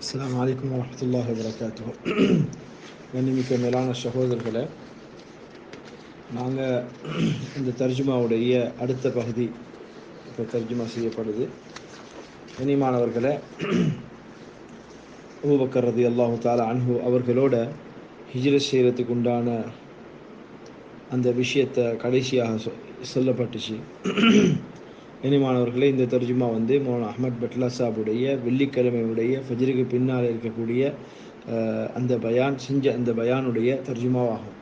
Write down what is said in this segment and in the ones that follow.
அஸ்ஸலாமு அலைக்கும் வரஹ்மத்துல்லாஹி வபரகாத்துஹு. கண்ணிமிக்க மேலான சகோதரர்களே, நாங்கள் இந்த தர்ஜுமாவுடைய அடுத்த பகுதி இப்போ தர்ஜுமா செய்யப்படுது. கண்ணியமானவர்களே, அபூபக்கர் ரலியல்லாஹு தஆலா அன்ஹு அவர்களோட ஹிஜ்ரத் செய்கிறதுக்கு உண்டான அந்த விஷயத்தை கடைசியாக சொல்லப்பட்டுச்சு. கண்ணியமானவர்களே, இந்த தர்ஜுமா மௌலானா அஹ்மத் பட்லா சாபுடைய வெள்ளிக்கிழமையுடைய ஃபஜ்ருக்கு பின்னால் இருக்கக்கூடிய அந்த பயான் செஞ்ச அந்த பயானுடைய தர்ஜுமாவாகும்.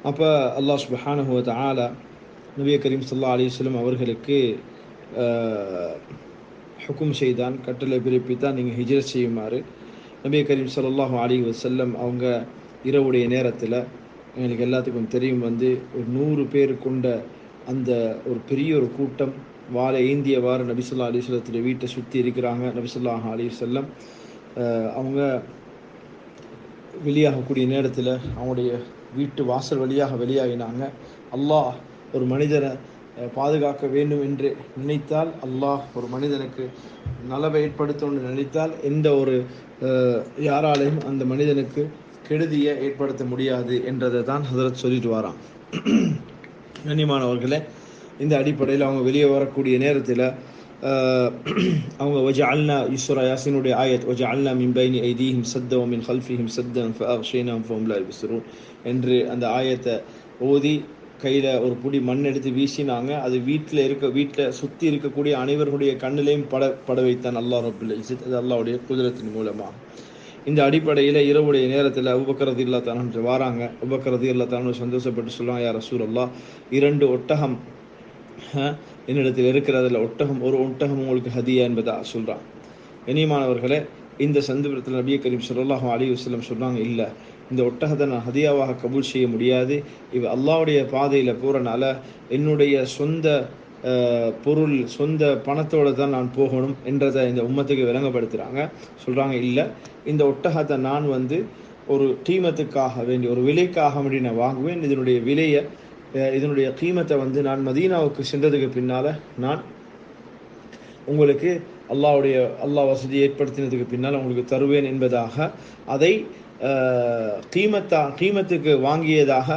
அப்போ அல்லாஹ் சுப்ஹானஹு வ தஆலா நபி கரீம் ஸல்லல்லாஹு அலைஹி வஸல்லம் அவர்களுக்கு ஹுக்கும் செய்தான், கட்டளை பிறப்பித்தான், நீங்கள் ஹிஜ்ரத் செய்யுமாறு. நபி கரீம் ஸல்லல்லாஹு அலைஹி வஸல்லம் அவங்க இரவுடைய நேரத்தில், எங்களுக்கு எல்லாத்துக்கும் தெரியும், ஒரு 100 பேர் கொண்ட அந்த ஒரு பெரிய ஒரு கூட்டம் வாழை ஏந்தியவாறு நபி ஸல்லல்லாஹு அலைஹி வஸல்லத்துடைய வீட்டை சுற்றி இருக்கிறாங்க. நபி ஸல்லல்லாஹு அலைஹி வஸல்லம் அவங்க வெளியாகக்கூடிய நேரத்தில் அவங்களுடைய வீட்டு வாசல் வழியாக வெளியாகினாங்க. அல்லாஹ் ஒரு மனிதனை பாதுகாக்க வேண்டும் என்று நினைத்தால், அல்லாஹ் ஒரு மனிதனுக்கு நலவை ஏற்படுத்தணும்னு நினைத்தால், எந்த ஒரு யாராலையும் அந்த மனிதனுக்கு கெடுதியை ஏற்படுத்த முடியாது என்றதை தான் ஹஸரத் சொல்லிட்டு வரான். கண்ணியமானவர்களே, இந்த அடிப்படையில் அவங்க வெளியே வரக்கூடிய நேரத்தில் அவங்க வஜஅல்னா யூசுரா யாசினுடைய ஆயத் வஜஅல்னா மின் பைனி ஐதீஹிம் சத்த வ மின் கல்ஃபிஹிம் சத்தன் ஃபஅக்ஷைனாஹும் ஃபஹும் லா யுப்ஸிரூன் என்று அந்த ஆயத்தை ஓதி கையில் ஒரு புடி மண் எடுத்து வீசினாங்க. அது வீட்டில் சுற்றி இருக்கக்கூடிய அனைவர்களுடைய கண்ணிலையும் பட வைத்தான் அல்லாஹ் ரப்புல் இஸ்ஸத். அது அல்லாஹ்வுடைய குதிரத்தின் மூலமாக. இந்த அடிப்படையில் இரவுடைய நேரத்தில் அபூபக்கர் ரலியல்லாஹு தஆலா வராங்க. அபூபக்கர் ரலியல்லாஹு தஆலா சந்தோஷப்பட்டு சொல்லுவாங்க, யா ரசூலல்லாஹ், 2 ஒட்டகம் என்னிடத்தில் இருக்கிறதில் ஒரு ஒட்டகம் உங்களுக்கு ஹதியா என்பதா சொல்கிறான். கண்ணியமானவர்களே, இந்த சந்தர்ப்பத்தில் நபி கரீம் ஸல்லல்லாஹு அலைஹி வஸல்லம் சொல்கிறாங்க, இல்லை, இந்த ஒட்டகத்தை நான் ஹதியாவாக கபூல் செய்ய முடியாது. இவ அல்லாஹ்வுடைய பாதையில் போகிறனால என்னுடைய சொந்த பொருள் சொந்த பணத்தோடு தான் நான் போகணும் என்றதை இந்த உம்மத்துக்கு விளங்கப்படுத்துகிறாங்க. சொல்கிறாங்க, இல்லை, இந்த ஒட்டகத்தை நான் ஒரு கீமத்துக்காக வேண்டி ஒரு விலைக்காக வேண்டி நான் வாங்குவேன். இதனுடைய கீமத்தை நான் மதீனாவுக்கு சென்றதுக்கு பின்னால் நான் உங்களுக்கு அல்லாஹ் வசதி ஏற்படுத்தினதுக்கு பின்னால் உங்களுக்கு தருவேன் என்பதாக அதை கீமத்துக்கு வாங்கியதாக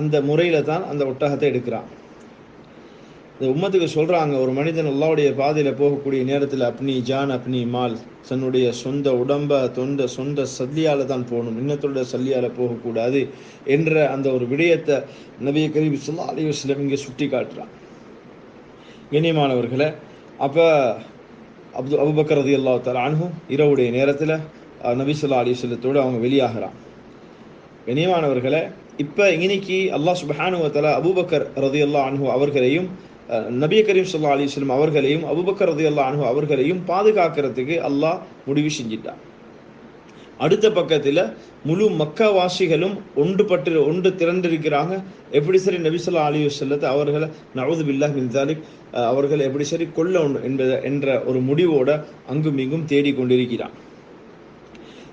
அந்த முறையில் தான் அந்த ஒட்டகத்தை எடுக்கிறான். இந்த உம்மத்துக்கு சொல்கிறாங்க, ஒரு மனிதன் அல்லாஹ்வுடைய பாதையில் போகக்கூடிய நேரத்தில் அப்னி ஜான் அப்னி மால், தன்னுடைய சொந்த உடம்பை சொந்த சல்லியால் தான் போகணும், இன்னத்தோட சல்லியால் போகக்கூடாது என்ற அந்த ஒரு விடயத்தை நபி கரீம் ஸல்லல்லாஹு அலைஹி வஸல்லம் இங்கே சுட்டி காட்டுறான். கண்ணியமானவர்களே, அப்போ அபூபக்கர் ரலியல்லாஹு தஆலா அன்ஹு இரவுடைய நேரத்தில் நபி ஸல்லல்லாஹு அலைஹி வஸல்லத்தோடு அவங்க வெளியாகிறான். கண்ணியமானவர்களே, இப்போ இன்னைக்கு அல்லாஹ் சுப்ஹானஹு வ தஆலா அபூபக்கர் ரலியல்லாஹு அன்ஹு அவர்களையும் நபி கரீம் ஸல்லல்லாஹு அலைஹி வஸல்லம் அவர்களையும் அபூபக்கர் ரலியல்லாஹு அன்ஹு அவர்களையும் பாதுகாக்கிறதுக்கு அல்லாஹ் முடிவு செஞ்சிட்டான். அடுத்த பக்கத்தில் முழு மக்காவாசிகளும் ஒன்று திரண்டிருக்கிறாங்க. எப்படி சரி நபி ஸல்லல்லாஹு அலைஹி வஸல்லத்தை அவர்களை நஊது பில்லாஹ் மின் ஸாலிக் அவர்களை எப்படி சரி கொல்லணும் என்ற ஒரு முடிவோட அங்கும் இங்கும் தேடிக்கொண்டிருக்கிறான்.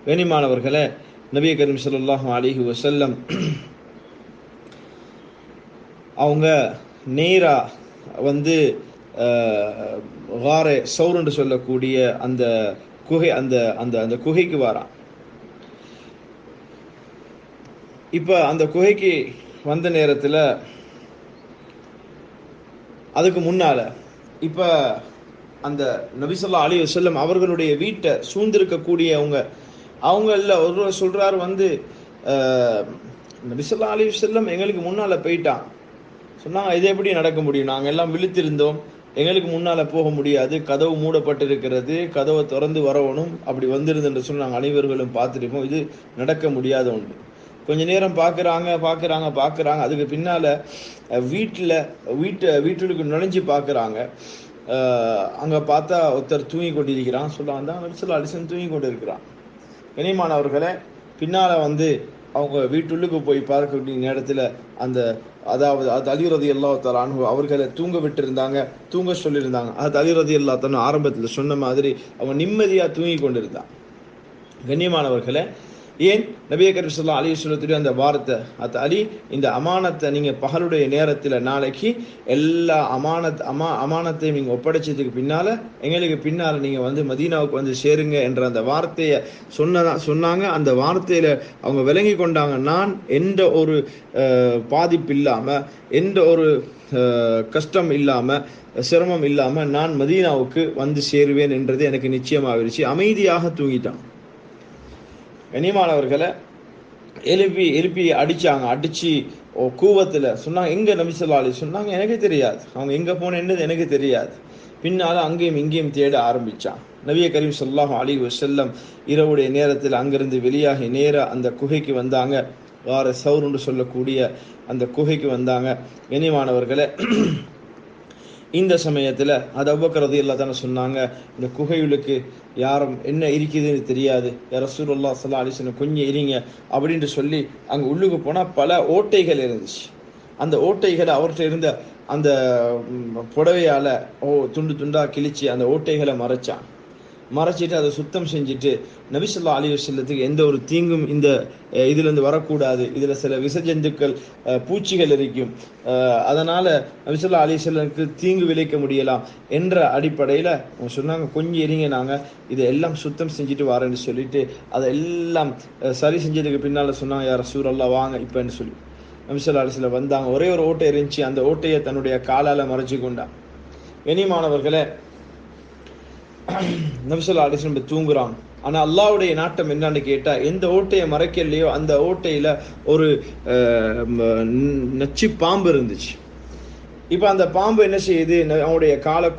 கண்ணியமானவர்களே, நபி கரீம் ஸல்லல்லாஹு அலைஹி வஸல்லம் அவங்க நேரா காரே சௌர் என்று சொல்லக்கூடிய அந்த குகை அந்த குகைக்கு வரான். இப்போ அந்த குகைக்கு வந்த நேரத்தில் அதுக்கு முன்னால் இப்போ அந்த நபி ஸல்லல்லாஹு அலைஹி வஸல்லம் அவர்களுடைய வீட்டை அவங்கள ஒருவர் சொல்கிறார், நபி ஸல்லல்லாஹு அலைஹி வஸல்லம் எங்களுக்கு முன்னால் போயிட்டான். சொன்னாங்க, இது எப்படி நடக்க முடியும்? நாங்கள் எல்லாம் விழித்திருந்தோம், எங்களுக்கு முன்னால் போக முடியாது, கதவு மூடப்பட்டிருக்கிறது, கதவை திறந்து வரணும், அப்படி வந்திருந்துன்னு சொல்லி நாங்கள் அனைவர்களும் பார்த்துருப்போம், இது நடக்க முடியாத ஒன்று. கொஞ்ச நேரம் பார்க்குறாங்க. அதுக்கு பின்னால் வீட்டுக்கு நுழைஞ்சு பார்க்குறாங்க. அங்கே பார்த்தா ஒருத்தர் தூங்கி கொண்டிருக்கிறான். சொல்லுவாங்க, நபி ஸல்லல்லாஹு அலைஹி வஸல்லம் தூங்கி கொண்டு இருக்கிறான். கண்ணியமானவர்களே, பின்னால் அவங்க வீட்டுள்ளுக்கு போய் பார்க்கக்கூடிய நேரத்தில் அதாவது அலி ரலியல்லாஹு தஆலா அன்ஹு அவர்களை தூங்க சொல்லியிருந்தாங்க. அது அலி ரலியல்லாஹு தஆலா ஆரம்பத்தில் சொன்ன மாதிரி அவன் நிம்மதியாக தூங்கி கொண்டிருந்தான். கண்ணியமானவர்களே, ஏன் நபிய கரீம் ஸல்லல்லாஹு அலைஹி வஸல்லம் அந்த வார்த்தை, அலி இந்த அமானத்தை நீங்கள் பகலுடைய நேரத்தில் நாளைக்கு எல்லா அமானத்தையும் நீங்கள் ஒப்படைச்சதுக்கு பின்னால் எங்களுக்கு பின்னால் நீங்கள் வந்து மதீனாவுக்கு வந்து சேருங்க என்ற அந்த வார்த்தையை சொன்னாங்க. அந்த வார்த்தையில் அவங்க விளங்கி கொண்டாங்க, நான் எந்த ஒரு பாதிப்பு இல்லாமல், எந்த ஒரு கஷ்டம் இல்லாமல், சிரமம் இல்லாமல் நான் மதீனாவுக்கு வந்து சேருவேன் என்றது எனக்கு நிச்சயமாகிருச்சு. அமைதியாக தூங்கிட்டான். கனிமானவர்களை எழுப்பி அடிச்சு கூவத்தில் சொன்னாங்க, எங்க நபி ஸல்லல்லாஹு அலைஹி சொன்னாங்க, எனக்கு தெரியாது, அவங்க எங்க போனேன்றது எனக்கு தெரியாது. பின்னால் அங்கேயும் இங்கேயும் தேட ஆரம்பிச்சான். நபிய கரீம் ஸல்லல்லாஹு அலைஹி வஸல்லம் இரவுடைய நேரத்தில் அங்கிருந்து வெளியாகி நேராக அந்த குகைக்கு வந்தாங்க. வார சௌருன்னு சொல்லக்கூடிய அந்த குகைக்கு வந்தாங்க. கனிமானவர்களை இந்த சமயத்தில் அது அபூபக்கர் ரலியல்லாஹு அன்ஹு சொன்னாங்க, இந்த குகையுளுக்கு யாரும் என்ன இருக்குதுன்னு தெரியாது, யா ரசூலுல்லாஹ் ஸல்லல்லாஹு அலைஹி வஸல்லம் கொஞ்சம் இருங்க அப்படின்ட்டு சொல்லி அங்கே உள்ளுக்கு போனால் பல ஓட்டைகள் இருந்துச்சு. அந்த ஓட்டைகளை அவர்கிட்ட இருந்த அந்த புடவையால் துண்டு துண்டாக கிழிச்சு அந்த ஓட்டைகளை மறைச்சிட்டு அதை சுத்தம் செஞ்சுட்டு நபி ஸல்லல்லாஹு அலைஹி வஸல்லத்துக்கு எந்த ஒரு தீங்கும் இந்த இதுலேருந்து வரக்கூடாது, இதில் சில விசஜந்துக்கள் பூச்சிகள் இருக்கும், அதனால் நபி ஸல்லல்லாஹு அலைஹி வஸல்லத்துக்கு தீங்கு விளைக்க முடியலாம் என்ற அடிப்படையில் அவங்க சொன்னாங்க, கொஞ்சம் இருங்க, நாங்கள் இதை எல்லாம் சுத்தம் செஞ்சுட்டு வரேன்னு சொல்லிட்டு அதெல்லாம் சரி செஞ்சதுக்கு பின்னால் சொன்னாங்க, யா ரசூலல்லாஹ் வாங்க இப்போன்னு சொல்லி நபி ஸல்லல்லாஹு அலைஹி வஸல்லம் வந்தாங்க. ஒரே ஒரு ஓட்டை இருந்துச்சு, அந்த ஓட்டையை தன்னுடைய காலால் மறைச்சு கொண்டான். கனிமானவர்களே, நபி ஸல்லல்லாஹு அலைஹி வஸல்லம் தூங்குறான். ஆனால் அல்லாஹ்வுடைய நாட்டம் என்னன்னு கேட்டால், எந்த ஓட்டையை மறைக்கலையோ அந்த ஓட்டையில் ஒரு நச்சு பாம்பு இருந்துச்சு. இப்போ அந்த பாம்பு என்ன செய்யுது, அவனுடைய காலை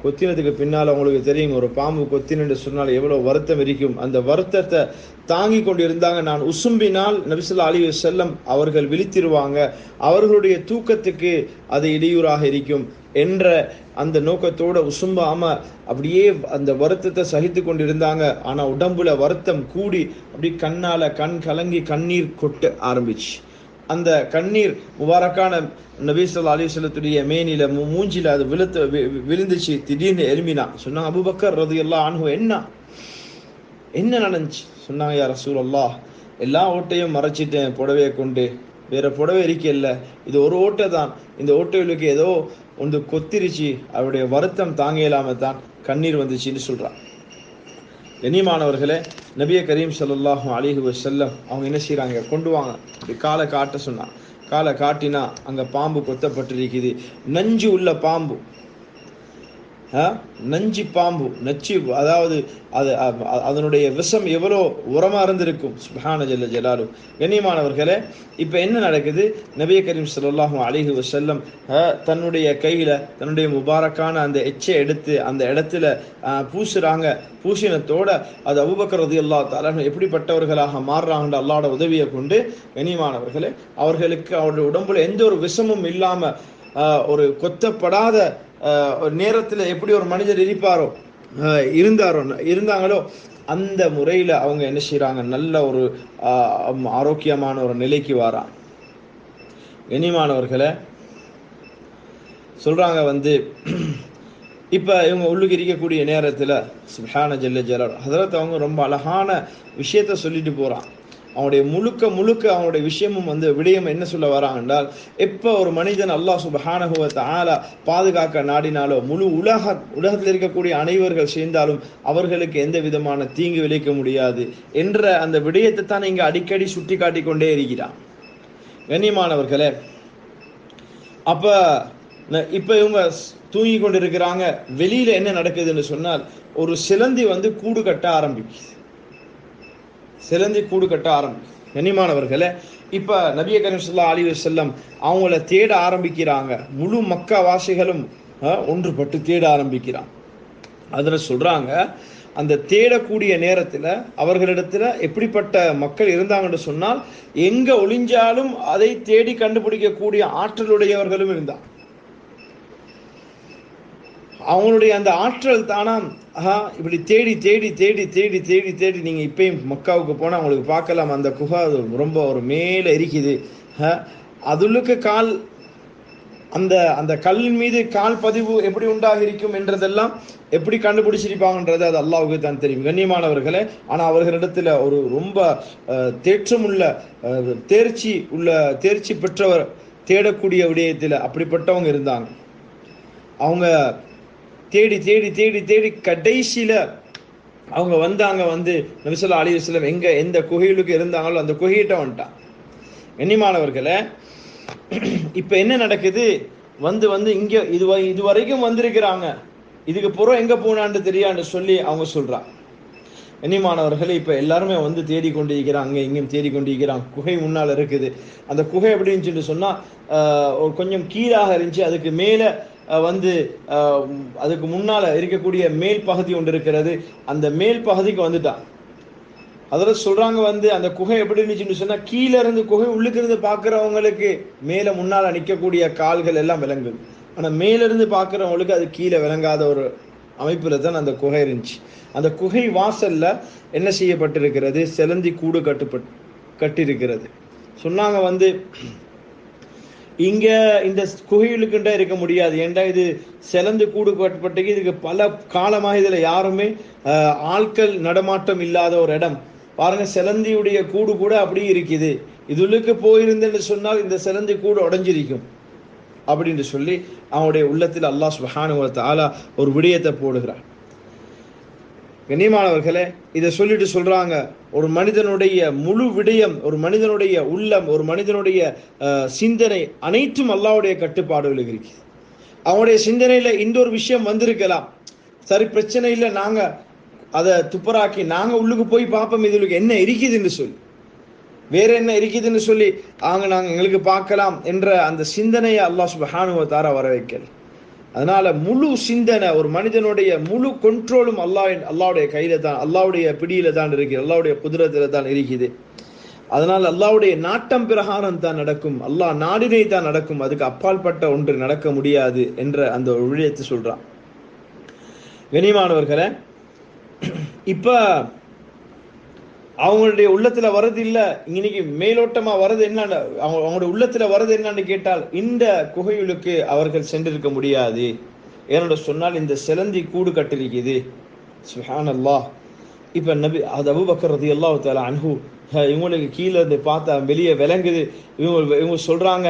கொத்தினதுக்கு பின்னால் அவங்களுக்கு தெரியும், ஒரு பாம்பு கொத்தினு சொன்னால் எவ்வளோ வருத்தம் இருக்கும். அந்த வருத்தத்தை தாங்கி கொண்டு இருந்தாங்க. நான் உசும்பினால் நபி ஸல்லல்லாஹு அலைஹி வஸல்லம் அவர்கள் விழித்திருவாங்க, அவர்களுடைய தூக்கத்துக்கு அது இடையூறாக இருக்கும் என்ற அந்த நோக்கத்தோட உசும்பாம அப்படியே அந்த வருத்தத்தை சகித்து கொண்டு இருந்தாங்க. ஆனால் உடம்புல வருத்தம் கூடி அப்படி கண் கலங்கி கண்ணீர் கொட்ட ஆரம்பிச்சு. அந்த கண்ணீர் முபாரக்கான நபி ஸல்லல்லாஹு அலைஹி வஸல்லத்துடைய மேனில மூஞ்சில அது விழுந்துச்சு. திடீர்னு எழும்பினா. சொன்னாங்க, அபூபக்கர் ரலியல்லாஹு அன்ஹு என்ன நடந்துச்சு? சொன்னாங்க, யா ரசூலல்லாஹ், எல்லா ஓட்டையும் மறைச்சிட்டேன் புடவையை கொண்டு, வேற புடவை இருக்கல, இது ஒரு ஓட்டை தான், இந்த ஓட்டைகளுக்கு ஏதோ ஒன்று கொத்திருச்சு, அவருடைய வருத்தம் தாங்க இல்லாம தான் கண்ணீர் வந்துச்சுன்னு சொல்றான். கண்ணியமானவர்களே, நபிய கரீம் ஸல்லல்லாஹு அலைஹி வஸல்லம் அவங்க என்ன செய்யறாங்க, கொண்டு வாங்க, அப்படி காலை காட்ட சொன்னாங்க. காலை காட்டினா அங்க பாம்பு கொத்தப்பட்டிருக்குது. நஞ்சு உள்ள பாம்பு, நஞ்சு பாம்பு, நச்சு, அதாவது அதனுடைய விஷம் எவ்வளோ உரமா இருந்திருக்கும். சுப்ஹான ஜல்ல ஜலாலு. கண்ணியமானவர்களே, இப்ப என்ன நடக்குது, நபிய கரீம் ஸல்லல்லாஹு அலைஹி வஸல்லம் தன்னுடைய கையில தன்னுடைய முபாரக்கான அந்த எச்சை எடுத்து அந்த இடத்துல பூசுறாங்க. பூசினத்தோட அது அபூபக்கர் ரலியல்லாஹு தஆலா எப்படிப்பட்டவர்களாக மாறுறாங்க அல்லாஹ்வோட உதவியை கொண்டு. கண்ணியமானவர்களே, அவர்களுக்கு அவருடைய உடம்புல எந்த ஒரு விஷமும் இல்லாம ஒரு கொத்தப்படாத நேரத்தில் எப்படி ஒரு மனிதர் இருந்தாங்களோ அந்த முறையில் அவங்க என்ன செய்யறாங்க, நல்ல ஒரு ஆரோக்கியமான ஒரு நிலைக்கு வாராங்க. கண்ணியமானவர்களை சொல்றாங்க இப்ப இவங்க உள்ளுக்கு இருக்கக்கூடிய நேரத்தில் சுப்ஹான ஜல்ல ஜலால் ஹதரத் அவங்க ரொம்ப அழகான விஷயத்த சொல்லிட்டு போறான். அவனுடைய முழுக்க அவனுடைய விஷயமும் விடயம் என்ன சொல்ல வராங்க என்றால், எப்போ ஒரு மனிதன் அல்லாஹ் சுப்ஹானஹு வ தஆலா பாதுகாக்க நாடினாலோ, முழு உலகத்தில் இருக்கக்கூடிய அனைவர்கள் சேர்ந்தாலும் அவர்களுக்கு எந்த விதமான தீங்கு விளைக்க முடியாது என்ற அந்த விடயத்தை தான் இங்க அடிக்கடி சுட்டி காட்டி கொண்டே இருக்கிறான். கண்ணியமானவர்களே, இப்ப இவங்க தூங்கி கொண்டு இருக்கிறாங்க. வெளியில என்ன நடக்குதுன்னு சொன்னால், ஒரு சிலந்தி கூடு கட்ட ஆரம்பிக்குது. கண்ணியமானவர்களே, இப்ப நபிய கரீம் ஸல்லல்லாஹு அலைஹி வஸல்லம் அவங்கள தேட ஆரம்பிக்கிறாங்க. முழு மக்கா வாசிகளும் ஒன்றுபட்டு தேட ஆரம்பிக்கிறாங்க. அதுல சொல்றாங்க, அந்த தேடக்கூடிய நேரத்துல அவர்களிடத்துல எப்படிப்பட்ட மக்கள் இருந்தாங்கன்னு சொன்னால், எங்க ஒளிஞ்சாலும் அதை தேடி கண்டுபிடிக்கக்கூடிய ஆற்றலுடையவர்களும் இருந்தாங்க. அவங்களுடைய அந்த ஆற்றல் தானா இப்படி தேடி தேடி தேடி தேடி தேடி தேடி நீங்க இப்பயும் மக்காவுக்கு போனா அவங்களுக்கு பார்க்கலாம், அந்த குகை ரொம்ப ஒரு மேல இருக்குது. அதுளுக்கு கால் அந்த அந்த கல்லின் மீது கால் பதிவு எப்படி உண்டாகி இருக்கும் என்றதெல்லாம் எப்படி கண்டுபிடிச்சிருப்பாங்கன்றது அது அல்லாஹ்வுக்கு தான் தெரியும் கண்ணியமானவர்களே. ஆனா அவர்களிடத்துல ஒரு ரொம்ப தேற்றமுள்ள தேர்ச்சி பெற்றவர் தேடக்கூடிய விடயத்தில் அப்படிப்பட்டவங்க இருந்தாங்க. அவங்க தேடி தேடி தேடி தேடி கடைசியில அவங்க வந்தாங்க. வந்து நபி ஸல்லல்லாஹு அலைஹி வஸல்லம் எந்த குகையிலுக்கு இருந்தாங்களோ அந்த குகையிட்ட வந்துட்டான். கண்ணியமானவர்களே, இப்ப என்ன நடக்குது? வந்து இங்க இதுவரைக்கும் வந்திருக்கிறாங்க, இதுக்கு புறம் எங்க போனான்னு தெரியான்னு சொல்லி அவங்க சொல்றாங்க. கண்ணியமானவர்களே, இப்ப எல்லாருமே வந்து தேடிக்கொண்டிருக்கிறாங்க, இங்கேயும் தேடிக்கொண்டிருக்கிறாங்க. குகை முன்னால் இருக்குது. அந்த குகை எப்படின்னு சொல்லி சொன்னா கொஞ்சம் கீழாக இருந்துச்சு. அதுக்கு மேல வந்து அதுக்கு முன்னால இருக்கக்கூடிய மேல் பகுதி ஒன்று இருக்கிறது. அந்த மேல் பகுதிக்கு வந்துட்டான். அதில் சொல்றாங்க வந்து அந்த குகை எப்படி இருந்துச்சுன்னு சொன்னா, கீழே இருந்து குகை உள்ளுக்கு இருந்து பாக்குறவங்களுக்கு மேல முன்னால நிற்கக்கூடிய கால்கள் எல்லாம் விளங்குது. ஆனா மேல இருந்து பாக்குறவங்களுக்கு அது கீழே விளங்காத ஒரு அமைப்புல தான் அந்த குகை இருந்துச்சு. அந்த குகை வாசல்ல என்ன செய்யப்பட்டிருக்கிறது? செலந்தி கூடு கட்டிருக்கிறது. சொன்னாங்க வந்து இங்க இந்த குகைகளுக்குண்டா இருக்க முடியாது, ஏண்டா இது செலந்து கூடு கட்டப்பட்டு இதுக்கு பல காலமாக இதுல யாருமே ஆட்கள் நடமாட்டம் இல்லாத ஒரு இடம். பாருங்க, செலந்தியுடைய கூடு கூட அப்படி இருக்குது. இதுக்கு போயிருந்தேன்னு சொன்னால் இந்த செலந்தி கூடு உடைஞ்சிருக்கும் அப்படின்னு சொல்லி அவனுடைய உள்ளத்தில் அல்லாஹ் சுப்ஹானஹு வ தஆலா ஒரு விடயத்தை போடுகிறார். கண்ணியமானவர்களே, இதை சொல்லிட்டு சொல்றாங்க, ஒரு மனிதனுடைய முழு விடயம், ஒரு மனிதனுடைய உள்ளம், ஒரு மனிதனுடைய சிந்தனை அனைத்தும் அல்லாஹ்வுடைய கட்டுப்பாடுகளுக்கு இருக்கு. அவனுடைய சிந்தனையில இந்த ஒரு விஷயம் வந்திருக்கலாம், சரி பிரச்சனை இல்லை, நாங்க அதை துப்பராக்கி நாங்க உள்ளுக்கு போய் பார்ப்போம் இதுக்கு என்ன இருக்குதுன்னு சொல்லி, வேற என்ன இருக்குதுன்னு சொல்லி நாங்க எங்களுக்கு பார்க்கலாம் என்ற அந்த சிந்தனையை அல்லாஹ் சுப்ஹானஹு வ தஆலா வர வைக்கல. அதனால முழு சிந்தனை, ஒரு மனிதனுடைய முழு கண்ட்ரோலும் அல்லாஹ்வுடைய கையில தான், அல்லாஹ்வுடைய பிடியில தான் இருக்குது, அல்லாஹ்வுடைய குதிரத்தில தான் இருக்குது. அதனால் அல்லாஹ்வுடைய நாட்டம் பிரகாரம் தான் நடக்கும், அல்லாஹ் நாடினை தான் நடக்கும், அதுக்கு அப்பாற்பட்ட ஒன்று நடக்க முடியாது என்ற அந்த ஒரு விடயத்தை சொல்றான். கண்ணியமானவர்களே, இப்ப அவங்களுடைய உள்ளத்துல வரது இல்ல, இன்னைக்கு மேலோட்டமா வரது என்ன, அவங்களுடைய உள்ளத்துல வரது என்னன்னு கேட்டால் இந்த குகையுளுக்கு அவர்கள் சென்றிருக்க முடியாது. ஏனோட சொன்னால் இந்த செலந்தி கூடு கட்டிருக்குது. சுப்ஹானல்லாஹ். இப்ப நபி அபூபக்கர் ரலியல்லாஹு தஆலா அன்ஹு இவங்களுக்கு கீழே இருந்து பார்த்தா வெளியே விளங்குது. இவங்க சொல்றாங்க,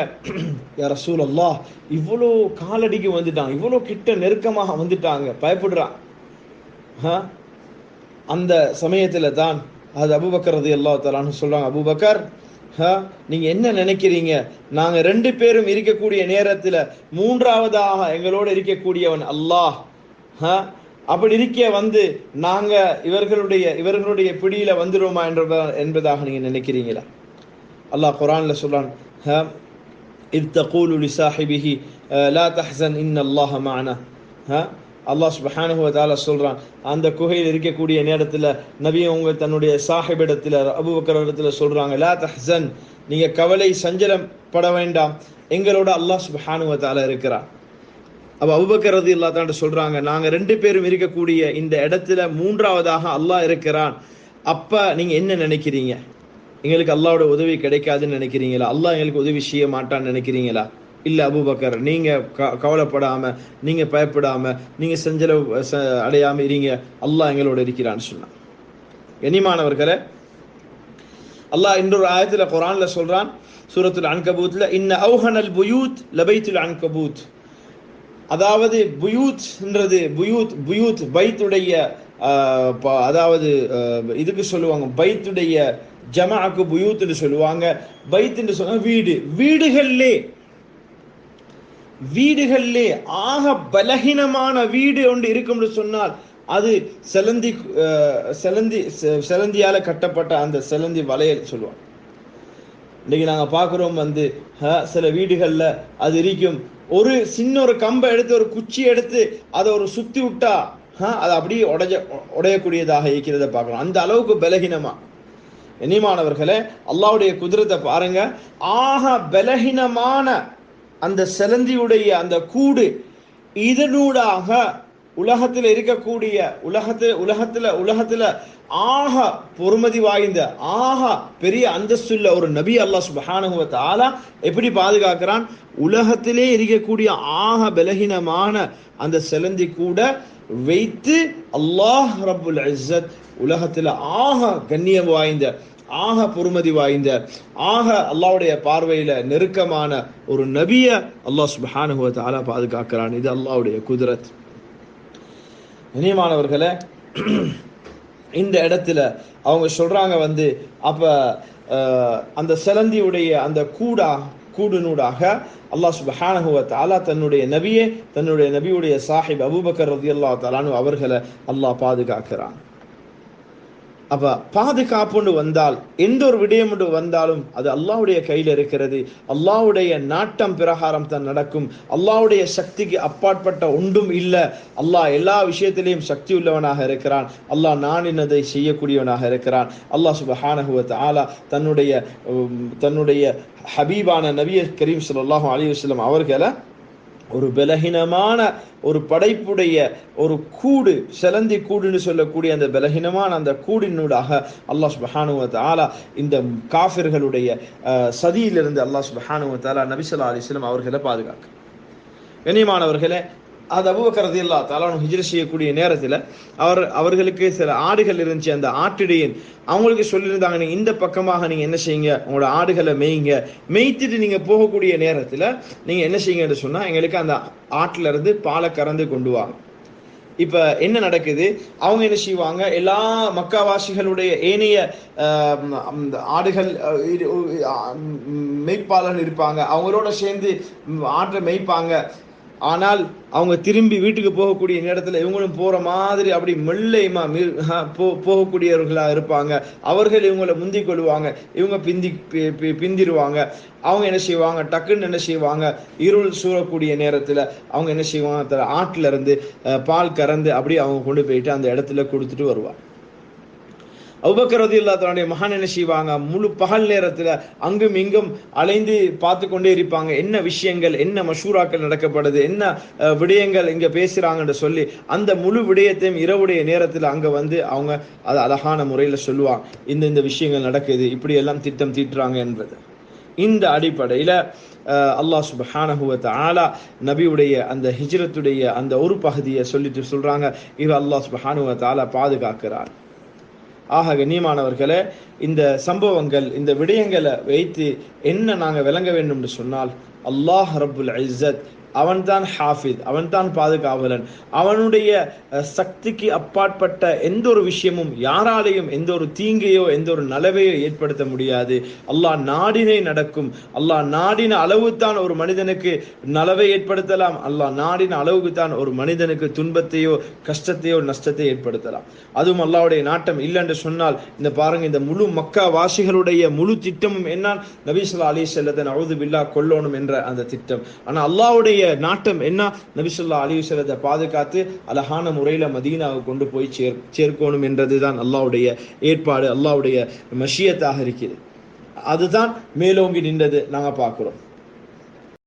யா ரசூலல்லாஹ், இவ்வளோ காலடிக்கு வந்துட்டாங்க, இவ்வளோ கிட்ட நெருக்கமாக வந்துட்டாங்க, பயப்படுறான். அந்த சமயத்துல தான் அது அபூபக்கர் ரலியல்லாஹு தஆலா அன்ஹு சொல்றாங்க, அபூபக்கர், நீங்க என்ன நினைக்கிறீங்க? நாங்க 2 பேரும் இருக்கக்கூடிய நேரத்துல மூன்றாவதாக எங்களோட இருக்கக்கூடியவன் அல்லாஹ். அப்படி இருக்க வந்து நாங்க இவர்களுடைய பிடியில வந்துருவோமா என்பதாக நீங்க நினைக்கிறீங்களா? அல்லாஹ் குர்ஆன்ல சொல்றான், இத் தகூலு லிசாஹிபிஹி லா தஹ்சன் இன்னல்லாஹ மஅனா. அல்லாஹ் சுப்ஹானஹு வ தஆலா சொல்றான், அந்த குகையில் இருக்கக்கூடிய நேரத்துல நபி அவங்க தன்னுடைய சாஹிபிடத்துல அபூபக்கர் இடத்துல சொல்றாங்க, லா தஹ்சன், நீங்க கவலை சஞ்சலம் பட வேண்டாம், எங்களோட அல்லாஹ் சுப்ஹானஹு வ தஆலா இருக்கிறார். அப்ப அபூபக்கர் ரலியல்லாஹு தஆலா சொல்றாங்க, நாங்க 2 பேரும் இருக்கக்கூடிய இந்த இடத்துல மூன்றாவதாக அல்லாஹ் இருக்கிறான். அப்ப நீங்க என்ன நினைக்கிறீங்க? எங்களுக்கு அல்லாஹ்வோட உதவி கிடைக்காதுன்னு நினைக்கிறீங்களா? அல்லாஹ் எங்களுக்கு உதவி செய்ய மாட்டான்னு நினைக்கிறீங்களா? இல்ல அபூபக்கர், நீங்க கவலைப்படாம, நீங்க பயப்படாம, நீங்க சஞ்சலம் அடையாம இருங்க, அல்லாஹ் எங்களோட இருக்கிறான்னு சொன்னான். கண்ணியமானவர்களே, அல்லாஹ் இன்னொரு ஆயத்துல குர்ஆன்ல சொல்றான், சூரத்துல் அன்கபூத்ல, இன்ன அவ்ஹனல் புயூத் லபைத்துல் அன்கபூத். அதாவது புயூத்ன்றது புயூத் பைத்துடைய அதாவது இதுக்கு சொல்லுவாங்க, பைத்துடைய ஜமாஅக்கு புயூத்னு சொல்லுவாங்க. பைத்னு சொன்னா வீடு. வீடுகளிலே ஆக பலகீனமான வீடு ஒன்று இருக்கும் சொன்னால் அது செலந்தியால கட்டப்பட்ட அந்த செலந்தி வளையல் சொல்லுவாங்க. இன்னைக்கு நாங்க பாக்குறோம் வந்து சில வீடுகள்ல அது இருக்கும், ஒரு சின்ன ஒரு கம்பை எடுத்து ஒரு குச்சி எடுத்து அதை ஒரு சுத்தி விட்டா அது அப்படியே உடையக்கூடியதாக இருக்கிறத பார்க்கலாம். அந்த அளவுக்கு பலகீனமா. கண்ணியமானவர்களே, அல்லாஹ்வுடைய குதிரத்தை பாருங்க. ஆக பலகீனமான அந்த செலந்தியுடைய அந்த கூடு, இதனூடாக உலகத்தில் இருக்கக்கூடிய உலகத்துல ஆக பொறுமதி வாய்ந்த ஆக பெரிய அந்தஸ்துள்ள ஒரு நபி அல்லாஹ் சுப்ஹானஹு வ தஆலா எப்படி பாதுகாக்கிறான்? உலகத்திலே இருக்கக்கூடிய ஆக பலகீனமான அந்த செலந்தி கூட வைத்து அல்லாஹ் ரப்புல் இஸ்ஸத் உலகத்தில் ஆக கண்ணியம் வாய்ந்த ஆக பொறுமதி வாய்ந்த ஆக அல்லாஹ்வுடைய பார்வையில நெருக்கமான ஒரு நபிய அல்லாஹ் சுப்ஹானஹு வ தஆலா பாதுகாக்கிறான். இது அல்லாஹ்வுடைய குதிரத். இனிமானவர்களே, இந்த இடத்துல அவங்க சொல்றாங்க அப்ப அந்த செலந்தியுடைய அந்த கூடுனூடாக அல்லாஹ் சுப்ஹானஹு வ தஆலா தன்னுடைய நபியுடைய சாஹிப் அபூபக்கர் ரலியல்லாஹு தஆலா அன்ஹு அவர்களை அல்லாஹ் பாதுகாக்கிறான். அப்ப பாதுகாப்புன்னு வந்தால் எந்த ஒரு விடயம் என்று வந்தாலும் அது அல்லாஹ்வுடைய கையில் இருக்கிறது. அல்லாஹ்வுடைய நாட்டம் பிரகாரம் தான் நடக்கும். அல்லாஹ்வுடைய சக்திக்கு அப்பாற்பட்ட ஒன்றும் இல்லை. அல்லாஹ் எல்லா விஷயத்திலையும் சக்தி உள்ளவனாக இருக்கிறான். அல்லாஹ் நாடினதை செய்யக்கூடியவனாக இருக்கிறான். அல்லாஹ் சுப்ஹானஹு வ தஆலா தன்னுடைய ஹபீபான நபி கரீம் ஸல்லல்லாஹு அலைஹி வஸல்லம் அவர்களை ஒரு பலஹீனமான ஒரு படைப்புடைய ஒரு கூடு, செலந்தி கூடுன்னு சொல்லக்கூடிய அந்த பலஹீனமான அந்த கூடினூடாக அல்லாஹ் சுப்ஹானஹு வ தஆலா இந்த காஃபிர்களுடைய சதியிலிருந்து அல்லாஹ் சுப்ஹானஹு வ தஆலா நபி ஸல்லல்லாஹு அலைஹி வஸல்லம் அவர்களை பாதுகாக்க. கண்ணியமானவர்களே, அது அபூபக்கர் ரலியல்லாஹு தஆலா ஹிஜ்ரத் செய்யக்கூடிய நேரத்தில் அவர்களுக்கு சில ஆடுகள் இருந்துச்சு. அந்த ஆட்டிடையன் அவங்களுக்கு சொல்லியிருந்தாங்க, நீங்க இந்த பக்கமாக நீங்க என்ன செய்யுங்க, உங்களோட ஆடுகளை மேய்த்துட்டு நீங்க போகக்கூடிய நேரத்தில் நீங்க என்ன செய்யுங்கன்னு சொன்னா எங்களுக்கு அந்த ஆட்டில இருந்து பாலை கறந்து கொண்டு வாங்க. இப்ப என்ன நடக்குது? அவங்க என்ன செய்வாங்க, எல்லா மக்காவாசிகளுடைய ஏனைய ஆடுகள் மேய்ப்பாளர்கள் இருப்பாங்க, அவங்களோட சேர்ந்து ஆட்டை மேய்ப்பாங்க. ஆனால் அவங்க திரும்பி வீட்டுக்கு போகக்கூடிய நேரத்தில் இவங்களும் போற மாதிரி அப்படி மெல்லையுமா போகக்கூடியவர்களா இருப்பாங்க. அவர்கள் இவங்களை முந்தி கொள்வாங்க, இவங்க பிந்திருவாங்க. அவங்க என்ன செய்வாங்க, டக்குன்னு என்ன செய்வாங்க, இருள் சூழக்கூடிய நேரத்தில் அவங்க என்ன செய்வாங்க, ஆட்டில இருந்து பால் கறந்து அப்படி அவங்க கொண்டு போயிட்டு அந்த இடத்துல கொடுத்துட்டு வருவாங்க. அபூபக்கர் ரலியல்லாஹு தஆலா மகான் என்ன செய்வாங்க, முழு பகல் நேரத்தில் அங்கும் இங்கும் அலைந்து பார்த்து கொண்டே இருப்பாங்க. என்ன விஷயங்கள், என்ன மஷூராக்கள் நடக்கப்படுது, என்ன விடயங்கள் இங்க பேசுறாங்கன்னு சொல்லி அந்த முழு விடயத்தையும் இரவுடைய நேரத்தில் அங்க அவங்க அது அழகான முறையில் சொல்லுவாங்க. இந்த விஷயங்கள் நடக்குது, இப்படி எல்லாம் திட்டம் தீட்டுறாங்க என்பது. இந்த அடிப்படையில அல்லாஹ் சுப்ஹானஹு வ தஆலா நபியுடைய அந்த ஹிஜ்ரத்துடைய அந்த ஒரு பகுதியை சொல்றாங்க, இது அல்லாஹ் சுப்ஹானஹு வ தஆலா பாதுகாக்கிறார். ஆக கண்ணியமானவர்களே, இந்த சம்பவங்கள் இந்த விடயங்களை வைத்து என்ன நாங்கள் விளங்க வேண்டும் என்று சொன்னால், அல்லாஹ் ரப்புல் இஸ்ஸத் அவன்தான் ஹாஃபித், அவன்தான் பாதுகாவலன். அவனுடைய சக்திக்கு அப்பாற்பட்ட எந்த ஒரு விஷயமும் யாராலையும் எந்த ஒரு தீங்கையோ எந்த ஒரு நலவையோ ஏற்படுத்த முடியாது. அல்லாஹ் நாடினை நடக்கும். அல்லாஹ் நாடின அளவு தான் ஒரு மனிதனுக்கு நலவை ஏற்படுத்தலாம். அல்லாஹ் நாடின அளவுக்கு தான் ஒரு மனிதனுக்கு துன்பத்தையோ கஷ்டத்தையோ நஷ்டத்தை ஏற்படுத்தலாம். அதுவும் அல்லாஹ்வுடைய நாட்டம் இல்லைன்னு சொன்னால், இந்த பாருங்க, இந்த முழு மக்கா வாசிகளுடைய முழு திட்டமும் என்ன, நபி ஸல்லல்லாஹு அலைஹி வஸல்லம் நஊது பில்லாஹ் கொல்லணும் என்ற அந்த திட்டம். ஆனால் அல்லாஹ்வுடைய நாட்டம் என்ன, நபி ஸல்லல்லாஹு அலைஹி வஸல்லத்தை பாதுகாத்து அழகான முறையில் மதீனாவுக்கு கொண்டு போய் சேர்க்கணும் என்றதுதான் அல்லாஹ்வுடைய ஏற்பாடு, அல்லாஹ்வுடைய மஷியத்தாக இருக்கிறது. அதுதான் மேலோங்கி நின்றது நாங்கள் பார்க்கிறோம்.